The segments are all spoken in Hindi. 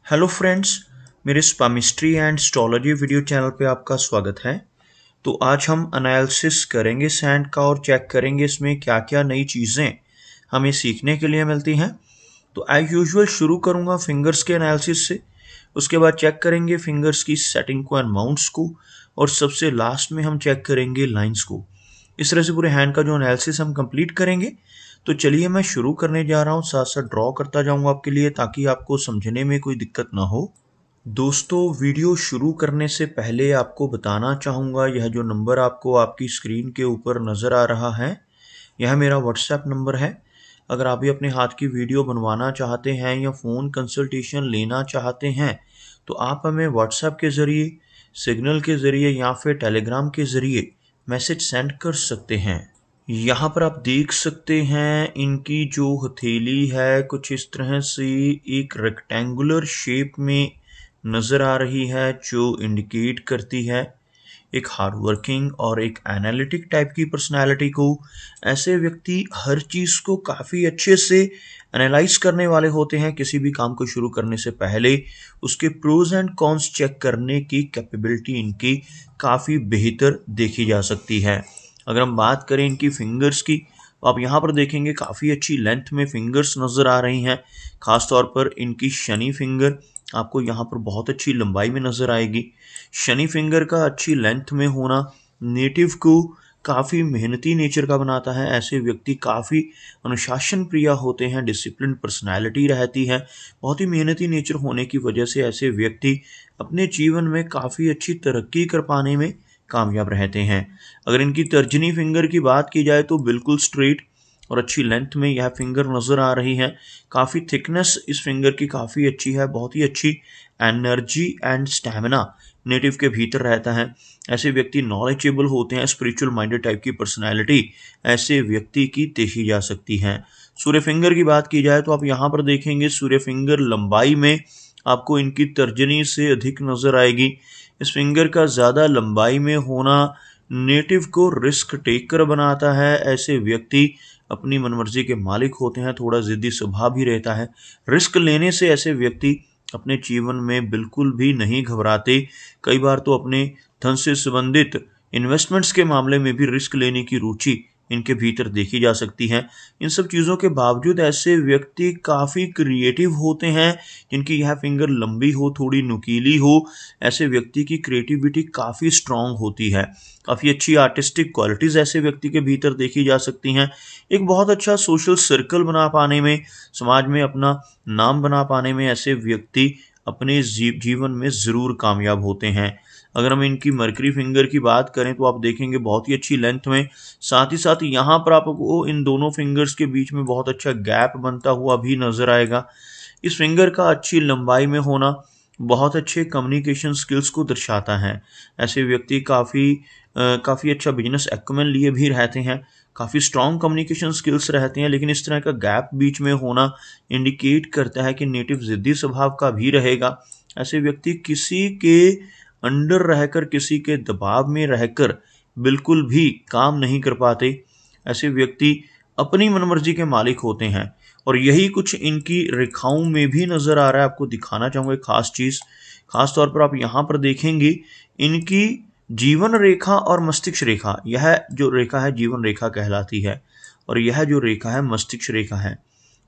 हेलो फ्रेंड्स, मेरे स्पामिस्ट्री एंड एस्ट्रोलॉजी वीडियो चैनल पे आपका स्वागत है। तो आज हम एनालिसिस करेंगे सैंड का और चेक करेंगे इसमें क्या क्या नई चीज़ें हमें सीखने के लिए मिलती हैं। तो एज यूजुअल शुरू करूँगा फिंगर्स के एनालिसिस से, उसके बाद चेक करेंगे फिंगर्स की सेटिंग को एंड माउंट्स को, और सबसे लास्ट में हम चेक करेंगे लाइंस को। इस तरह से पूरे हैंड का जो एनालिसिस हम कंप्लीट करेंगे। तो चलिए मैं शुरू करने जा रहा हूँ, साथ साथ ड्रॉ करता जाऊँगा आपके लिए ताकि आपको समझने में कोई दिक्कत ना हो। दोस्तों, वीडियो शुरू करने से पहले आपको बताना चाहूँगा, यह जो नंबर आपको आपकी स्क्रीन के ऊपर नज़र आ रहा है, यह मेरा व्हाट्सएप नंबर है। अगर आप भी अपने हाथ की वीडियो बनवाना चाहते हैं या फ़ोन कंसल्टेशन लेना चाहते हैं, तो आप हमें व्हाट्सएप के ज़रिए, सिग्नल के ज़रिए या फिर टेलीग्राम के ज़रिए मैसेज सेंड कर सकते हैं। यहाँ पर आप देख सकते हैं इनकी जो हथेली है कुछ इस तरह से एक रेक्टेंगुलर शेप में नज़र आ रही है, जो इंडिकेट करती है एक हार्ड वर्किंग और एक एनालिटिक टाइप की पर्सनालिटी को। ऐसे व्यक्ति हर चीज़ को काफ़ी अच्छे से एनालाइज करने वाले होते हैं। किसी भी काम को शुरू करने से पहले उसके प्रोज एंड कॉन्स चेक करने की कैपेबिलिटी इनकी काफ़ी बेहतर देखी जा सकती है। अगर हम बात करें इनकी फिंगर्स की, तो आप यहाँ पर देखेंगे काफ़ी अच्छी लेंथ में फिंगर्स नज़र आ रही हैं। ख़ास तौर पर इनकी शनि फिंगर आपको यहाँ पर बहुत अच्छी लंबाई में नज़र आएगी। शनि फिंगर का अच्छी लेंथ में होना नेटिव को काफ़ी मेहनती नेचर का बनाता है। ऐसे व्यक्ति काफ़ी अनुशासन प्रिय होते हैं, डिसिप्लिन पर्सनैलिटी रहती है। बहुत ही मेहनती नेचर होने की वजह से ऐसे व्यक्ति अपने जीवन में काफ़ी अच्छी तरक्की कर पाने में कामयाब रहते हैं। अगर इनकी तर्जनी फिंगर की बात की जाए तो बिल्कुल स्ट्रेट और अच्छी लेंथ में यह फिंगर नज़र आ रही है। काफ़ी थिकनेस इस फिंगर की काफ़ी अच्छी है। बहुत ही अच्छी एनर्जी एंड स्टैमिना नेटिव के भीतर रहता है। ऐसे व्यक्ति नॉलेजेबल होते हैं, स्पिरिचुअल माइंडेड टाइप की पर्सनैलिटी ऐसे व्यक्ति की देखी जा सकती है। सूर्य फिंगर की बात की जाए तो आप यहाँ पर देखेंगे सूर्य फिंगर लंबाई में आपको इनकी तर्जनी से अधिक नज़र आएगी। इस फिंगर का ज़्यादा लंबाई में होना नेटिव को रिस्क टेकर बनाता है। ऐसे व्यक्ति अपनी मनमर्जी के मालिक होते हैं, थोड़ा ज़िद्दी स्वभाव भी रहता है। रिस्क लेने से ऐसे व्यक्ति अपने जीवन में बिल्कुल भी नहीं घबराते। कई बार तो अपने धन से संबंधित इन्वेस्टमेंट्स के मामले में भी रिस्क लेने की रुचि इनके भीतर देखी जा सकती है। इन सब चीज़ों के बावजूद ऐसे व्यक्ति काफ़ी क्रिएटिव होते हैं। जिनकी यह फिंगर लंबी हो, थोड़ी नुकीली हो, ऐसे व्यक्ति की क्रिएटिविटी काफ़ी स्ट्रांग होती है। काफ़ी अच्छी आर्टिस्टिक क्वालिटीज़ ऐसे व्यक्ति के भीतर देखी जा सकती हैं। एक बहुत अच्छा सोशल सर्कल बना पाने में, समाज में अपना नाम बना पाने में ऐसे व्यक्ति अपने जीवन में ज़रूर कामयाब होते हैं। अगर हम इनकी मरकरी फिंगर की बात करें तो आप देखेंगे बहुत ही अच्छी लेंथ में, साथ ही साथ यहाँ पर आपको इन दोनों फिंगर्स के बीच में बहुत अच्छा गैप बनता हुआ भी नज़र आएगा। इस फिंगर का अच्छी लंबाई में होना बहुत अच्छे कम्युनिकेशन स्किल्स को दर्शाता है। ऐसे व्यक्ति काफ़ी अच्छा बिजनेस एक्यूमेन लिए भी रहते हैं, काफ़ी स्ट्रॉन्ग कम्युनिकेशन स्किल्स रहते हैं। लेकिन इस तरह का गैप बीच में होना इंडिकेट करता है कि नेटिव ज़िद्दी स्वभाव का भी रहेगा। ऐसे व्यक्ति किसी के अंडर रहकर, किसी के दबाव में रहकर बिल्कुल भी काम नहीं कर पाते। ऐसे व्यक्ति अपनी मनमर्जी के मालिक होते हैं, और यही कुछ इनकी रेखाओं में भी नज़र आ रहा है। आपको दिखाना चाहूँगा एक खास चीज़। खास तौर पर आप यहाँ पर देखेंगे इनकी जीवन रेखा और मस्तिष्क रेखा, यह जो रेखा है जीवन रेखा कहलाती है, और यह जो रेखा है मस्तिष्क रेखा है।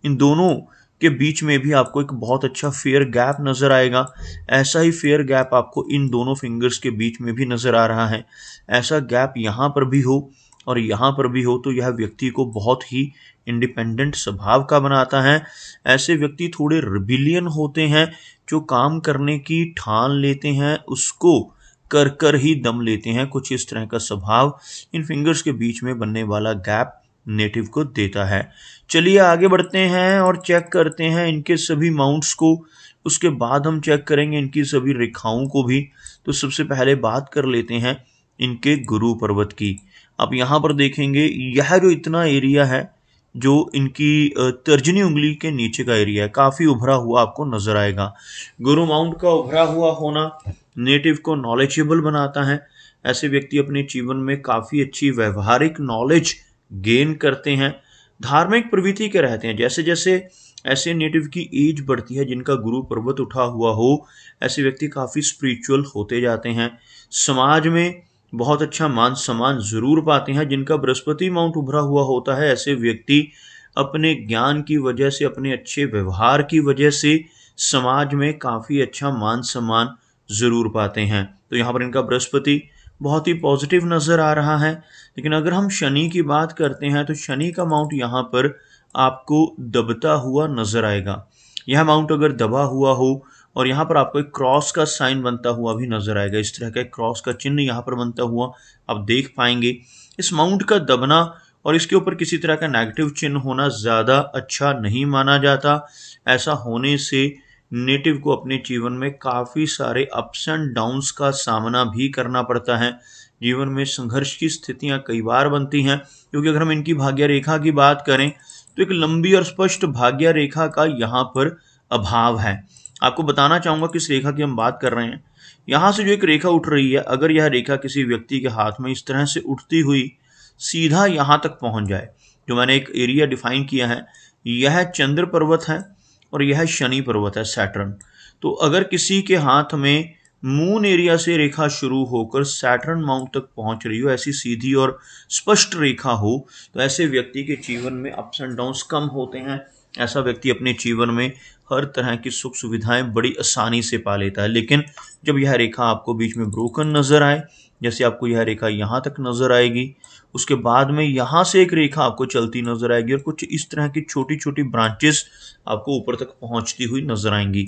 इन दोनों के बीच में भी आपको एक बहुत अच्छा फेयर गैप नज़र आएगा। ऐसा ही फेयर गैप आपको इन दोनों फिंगर्स के बीच में भी नज़र आ रहा है। ऐसा गैप यहाँ पर भी हो और यहाँ पर भी हो तो यह व्यक्ति को बहुत ही इंडिपेंडेंट स्वभाव का बनाता है। ऐसे व्यक्ति थोड़े रिबिलियन होते हैं, जो काम करने की ठान लेते हैं उसको कर कर ही दम लेते हैं। कुछ इस तरह का स्वभाव इन फिंगर्स के बीच में बनने वाला गैप नेटिव को देता है। चलिए आगे बढ़ते हैं और चेक करते हैं इनके सभी माउंट्स को। उसके बाद हम चेक करेंगे इनकी सभी रेखाओं को भी। तो सबसे पहले बात कर लेते हैं इनके गुरु पर्वत की। आप यहाँ पर देखेंगे यह जो इतना एरिया है, जो इनकी तर्जनी उंगली के नीचे का एरिया है, काफ़ी उभरा हुआ आपको नजर आएगा। गुरु माउंट का उभरा हुआ होना नेटिव को नॉलेजेबल बनाता है। ऐसे व्यक्ति अपने जीवन में काफ़ी अच्छी व्यवहारिक नॉलेज गेन करते हैं। धार्मिक प्रवृत्ति के रहते हैं। जैसे जैसे ऐसे नेटिव की एज बढ़ती है जिनका गुरु पर्वत उठा हुआ हो। ऐसे व्यक्ति काफ़ी स्पिरिचुअल होते जाते हैं। समाज में बहुत अच्छा मान सम्मान ज़रूर पाते हैं। जिनका बृहस्पति माउंट उभरा हुआ होता है, ऐसे व्यक्ति अपने ज्ञान की वजह से, अपने अच्छे व्यवहार की वजह से समाज में काफ़ी अच्छा मान सम्मान ज़रूर पाते हैं। तो यहाँ पर इनका बृहस्पति बहुत ही पॉजिटिव नज़र आ रहा है। लेकिन अगर हम शनि की बात करते हैं तो शनि का माउंट यहाँ पर आपको दबता हुआ नज़र आएगा। यह माउंट अगर दबा हुआ हो और यहाँ पर आपको एक क्रॉस का साइन बनता हुआ भी नज़र आएगा, इस तरह का एक क्रॉस का चिन्ह यहाँ पर बनता हुआ आप देख पाएंगे। इस माउंट का दबना और इसके ऊपर किसी तरह का नेगेटिव चिन्ह होना ज़्यादा अच्छा नहीं माना जाता। ऐसा होने से नेटिव को अपने जीवन में काफ़ी सारे अप्स एंड डाउन्स का सामना भी करना पड़ता है। जीवन में संघर्ष की स्थितियां कई बार बनती हैं, क्योंकि अगर हम इनकी भाग्य रेखा की बात करें तो एक लंबी और स्पष्ट भाग्य रेखा का यहाँ पर अभाव है। आपको बताना चाहूँगा किस रेखा की हम बात कर रहे हैं। यहाँ से जो एक रेखा उठ रही है, अगर यह रेखा किसी व्यक्ति के हाथ में इस तरह से उठती हुई सीधा यहाँ तक पहुँच जाए, जो मैंने एक एरिया डिफाइन किया है, यह चंद्र पर्वत है और यह शनि पर्वत है, सैटर्न। तो अगर किसी के हाथ में मून एरिया से रेखा शुरू होकर सैटर्न माउंट तक पहुंच रही हो, ऐसी सीधी और स्पष्ट रेखा हो, तो ऐसे व्यक्ति के जीवन में अप्स एंड डाउन्स कम होते हैं। ऐसा व्यक्ति अपने जीवन में हर तरह की सुख सुविधाएं बड़ी आसानी से पा लेता है। लेकिन जब यह रेखा आपको बीच में ब्रोकन नजर आए, जैसे आपको यह रेखा यहाँ तक नजर आएगी, उसके बाद में यहाँ से एक रेखा आपको चलती नजर आएगी और कुछ इस तरह की छोटी छोटी ब्रांचेस आपको ऊपर तक पहुंचती हुई नजर आएंगी।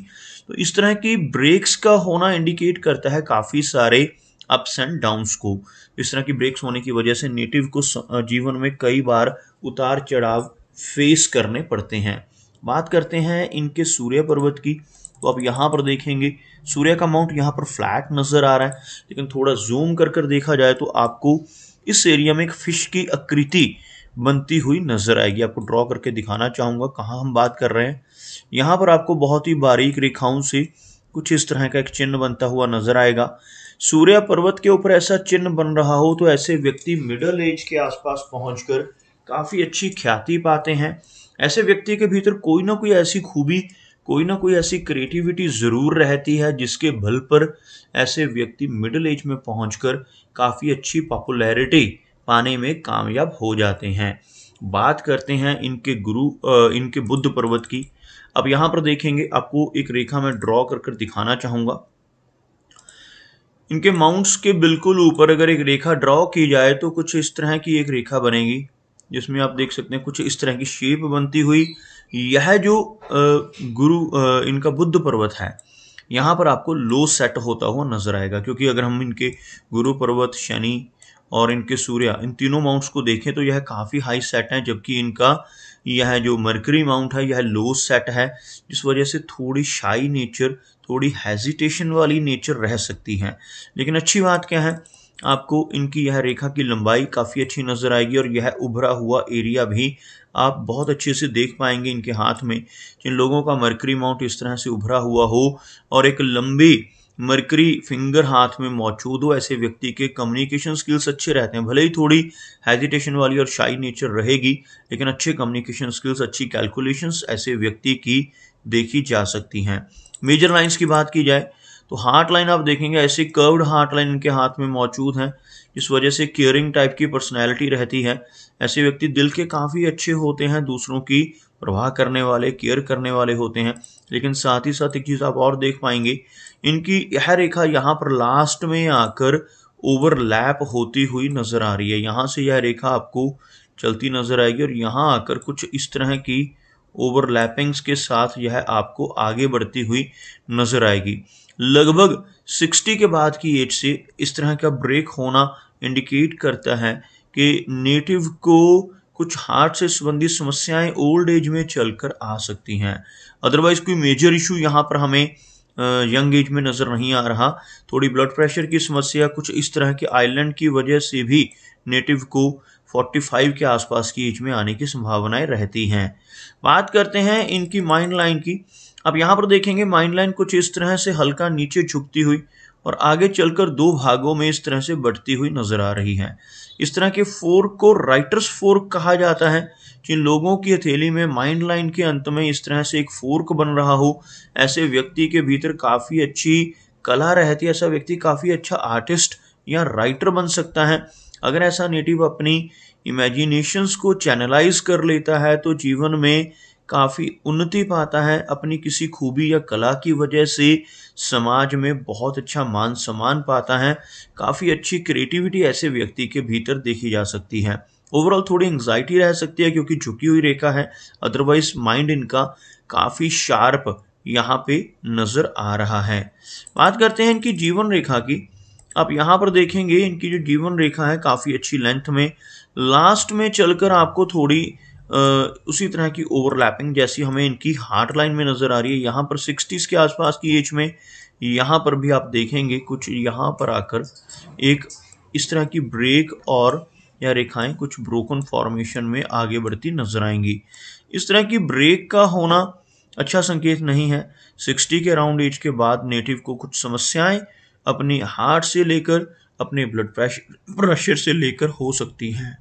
तो इस तरह की ब्रेक्स का होना इंडिकेट करता है काफ़ी सारे अप्स एंड डाउन्स को। इस तरह की ब्रेक्स होने की वजह से नेटिव को जीवन में कई बार उतार चढ़ाव फेस करने पड़ते हैं। बात करते हैं इनके सूर्य पर्वत की, तो आप यहाँ पर देखेंगे सूर्य का माउंट यहाँ पर फ्लैट नज़र आ रहा है, लेकिन थोड़ा जूम कर देखा जाए तो आपको इस एरिया में एक फिश की आकृति बनती हुई नजर आएगी। आपको ड्रॉ करके दिखाना चाहूँगा कहाँ हम बात कर रहे हैं। यहाँ पर आपको बहुत ही बारीक रेखाओं से कुछ इस तरह का एक चिन्ह बनता हुआ नजर आएगा। सूर्य पर्वत के ऊपर ऐसा चिन्ह बन रहा हो तो ऐसे व्यक्ति मिडिल एज के आसपास पहुंचकर काफ़ी अच्छी ख्याति पाते हैं। ऐसे व्यक्ति के भीतर कोई ना कोई ऐसी खूबी, कोई ना कोई ऐसी क्रिएटिविटी ज़रूर रहती है जिसके बल पर ऐसे व्यक्ति मिडिल एज में पहुंचकर काफ़ी अच्छी पॉपुलैरिटी पाने में कामयाब हो जाते हैं। बात करते हैं इनके बुध पर्वत की। अब यहाँ पर देखेंगे, आपको एक रेखा में ड्रॉ कर दिखाना चाहूँगा। इनके माउंट्स के बिल्कुल ऊपर अगर एक रेखा ड्रॉ की जाए तो कुछ इस तरह की एक रेखा बनेगी, जिसमें आप देख सकते हैं कुछ इस तरह की शेप बनती हुई। यह जो इनका बुध पर्वत है, यहाँ पर आपको लो सेट होता हुआ नजर आएगा, क्योंकि अगर हम इनके गुरु पर्वत, शनि और इनके सूर्य, इन तीनों माउंट्स को देखें तो यह काफ़ी हाई सेट है, जबकि इनका यह जो मरकरी माउंट है यह लो सेट है, जिस वजह से थोड़ी शाई नेचर, थोड़ी हेजिटेशन वाली नेचर रह सकती है। लेकिन अच्छी बात क्या है, आपको इनकी यह रेखा की लंबाई काफ़ी अच्छी नज़र आएगी और यह उभरा हुआ एरिया भी आप बहुत अच्छे से देख पाएंगे इनके हाथ में। जिन लोगों का मरकरी माउंट इस तरह से उभरा हुआ हो और एक लंबी मरकरी फिंगर हाथ में मौजूद हो, ऐसे व्यक्ति के कम्युनिकेशन स्किल्स अच्छे रहते हैं। भले ही थोड़ी हेजिटेशन वाली और शाई नेचर रहेगी, लेकिन अच्छे कम्युनिकेशन स्किल्स, अच्छी कैलकुलेशंस ऐसे व्यक्ति की देखी जा सकती हैं। मेजर लाइंस की बात की जाए तो हार्ट लाइन आप देखेंगे ऐसे कर्व्ड हार्ट लाइन इनके हाथ में मौजूद हैं, जिस वजह से केयरिंग टाइप की पर्सनैलिटी रहती है। ऐसे व्यक्ति दिल के काफ़ी अच्छे होते हैं, दूसरों की परवाह करने वाले, केयर करने वाले होते हैं। लेकिन साथ ही साथ एक चीज़ आप और देख पाएंगे, इनकी यह रेखा यहाँ पर लास्ट में आकर ओवरलैप होती हुई नज़र आ रही है। यहाँ से यह रेखा आपको चलती नज़र आएगी और यहाँ आकर कुछ इस तरह की ओवरलैपिंग्स के साथ यह आपको आगे बढ़ती हुई नज़र आएगी। लगभग 60 के बाद की एज से इस तरह का ब्रेक होना इंडिकेट करता है कि नेटिव को कुछ हार्ट से संबंधित समस्याएं ओल्ड एज में चलकर आ सकती हैं। अदरवाइज कोई मेजर इशू यहाँ पर हमें यंग एज में नज़र नहीं आ रहा। थोड़ी ब्लड प्रेशर की समस्या, कुछ इस तरह के आइलैंड की वजह से भी नेटिव को 45 के आसपास की एज में आने की संभावनाएं रहती हैं। बात करते हैं इनकी माइंड लाइन की। अब यहाँ पर देखेंगे माइंड लाइन कुछ इस तरह से हल्का नीचे झुकती हुई और आगे चलकर दो भागों में इस तरह से बढ़ती हुई नजर आ रही है। इस तरह के फोर्क को राइटर्स फोर्क कहा जाता है, जिन लोगों की हथेली में माइंड लाइन के अंत में इस तरह से एक फोर्क बन रहा हो, ऐसे व्यक्ति के भीतर काफ़ी अच्छी कला रहती है, ऐसा व्यक्ति काफ़ी अच्छा आर्टिस्ट या राइटर बन सकता है। अगर ऐसा नेटिव अपनी इमेजिनेशंस को चैनलाइज कर लेता है तो जीवन में काफ़ी उन्नति पाता है, अपनी किसी खूबी या कला की वजह से समाज में बहुत अच्छा मान सम्मान पाता है, काफ़ी अच्छी क्रिएटिविटी ऐसे व्यक्ति के भीतर देखी जा सकती है। ओवरऑल थोड़ी एंग्जाइटी रह सकती है क्योंकि झुकी हुई रेखा है, अदरवाइज माइंड इनका काफ़ी शार्प यहाँ पे नज़र आ रहा है। बात करते हैं इनकी जीवन रेखा की। आप यहाँ पर देखेंगे इनकी जो जीवन रेखा है काफ़ी अच्छी लेंथ में, लास्ट में चलकर आपको थोड़ी उसी तरह की ओवरलैपिंग जैसी हमें इनकी हार्ट लाइन में नज़र आ रही है। यहाँ पर 60s के आसपास की एज में, यहाँ पर भी आप देखेंगे कुछ यहाँ पर आकर एक इस तरह की ब्रेक और या रेखाएं कुछ ब्रोकन फॉर्मेशन में आगे बढ़ती नजर आएंगी। इस तरह की ब्रेक का होना अच्छा संकेत नहीं है। 60 के अराउंड एज के बाद नेटिव को कुछ समस्याएं अपनी हार्ट से लेकर अपने ब्लड प्रेशर से लेकर हो सकती हैं।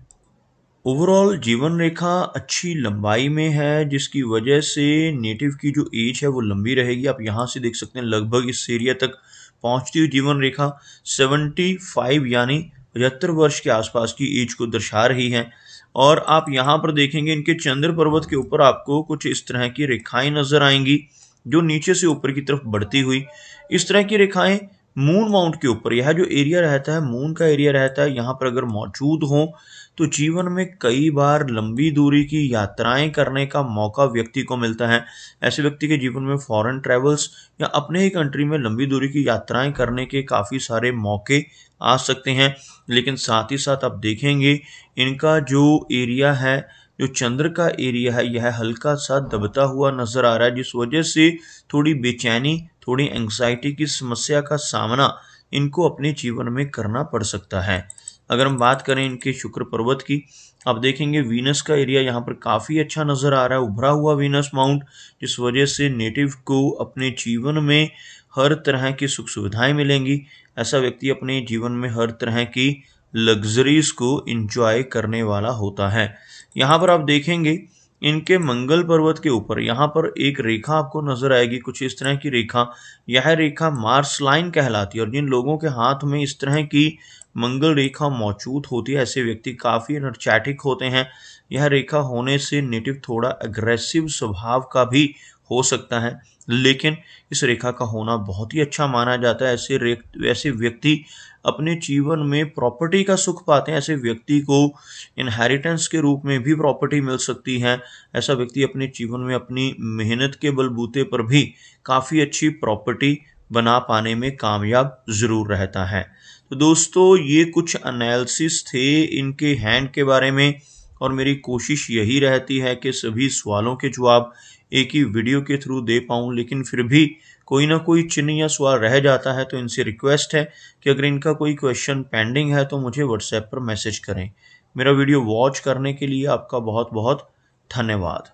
ओवरऑल जीवन रेखा अच्छी लंबाई में है जिसकी वजह से नेटिव की जो एज है वो लंबी रहेगी। आप यहाँ से देख सकते हैं लगभग इस एरिया तक पहुँचती हुई जीवन रेखा 75 यानी 75 वर्ष के आसपास की एज को दर्शा रही है। और आप यहाँ पर देखेंगे इनके चंद्र पर्वत के ऊपर आपको कुछ इस तरह की रेखाएं नजर आएंगी जो नीचे से ऊपर की तरफ बढ़ती हुई। इस तरह की रेखाएं मून माउंट के ऊपर, यह जो एरिया रहता है मून का एरिया रहता है, यहाँ पर अगर मौजूद हो तो जीवन में कई बार लंबी दूरी की यात्राएं करने का मौका व्यक्ति को मिलता है। ऐसे व्यक्ति के जीवन में फॉरेन ट्रैवल्स या अपने ही कंट्री में लंबी दूरी की यात्राएं करने के काफ़ी सारे मौके आ सकते हैं। लेकिन साथ ही साथ आप देखेंगे इनका जो एरिया है, जो चंद्र का एरिया है, यह हल्का सा दबता हुआ नजर आ रहा है जिस वजह से थोड़ी बेचैनी, थोड़ी एंग्जाइटी की समस्या का सामना इनको अपने जीवन में करना पड़ सकता है। अगर हम बात करें इनके शुक्र पर्वत की, आप देखेंगे वीनस का एरिया यहाँ पर काफ़ी अच्छा नज़र आ रहा है, उभरा हुआ वीनस माउंट, जिस वजह से नेटिव को अपने जीवन में हर तरह की सुख सुविधाएं मिलेंगी। ऐसा व्यक्ति अपने जीवन में हर तरह की लग्जरीज को इंजॉय करने वाला होता है। यहाँ पर आप देखेंगे इनके मंगल पर्वत के ऊपर यहाँ पर एक रेखा आपको नजर आएगी, कुछ इस तरह की रेखा। यह रेखा मार्स लाइन कहलाती है और जिन लोगों के हाथ में इस तरह की मंगल रेखा मौजूद होती है ऐसे व्यक्ति काफ़ी एनर्जेटिक होते हैं। यह रेखा होने से नेटिव थोड़ा अग्रेसिव स्वभाव का भी हो सकता है, लेकिन इस रेखा का होना बहुत ही अच्छा माना जाता है। ऐसे व्यक्ति अपने जीवन में प्रॉपर्टी का सुख पाते हैं। ऐसे व्यक्ति को इनहेरिटेंस के रूप में भी प्रॉपर्टी मिल सकती है। ऐसा व्यक्ति अपने जीवन में अपनी मेहनत के बलबूते पर भी काफ़ी अच्छी प्रॉपर्टी बना पाने में कामयाब ज़रूर रहता है। तो दोस्तों ये कुछ एनालिसिस थे इनके हैंड के बारे में और मेरी कोशिश यही रहती है कि सभी सवालों के जवाब एक ही वीडियो के थ्रू दे पाऊँ, लेकिन फिर भी कोई ना कोई चिन्ह या सवाल रह जाता है। तो इनसे रिक्वेस्ट है कि अगर इनका कोई क्वेश्चन पेंडिंग है तो मुझे व्हाट्सएप पर मैसेज करें। मेरा वीडियो वॉच करने के लिए आपका बहुत बहुत धन्यवाद।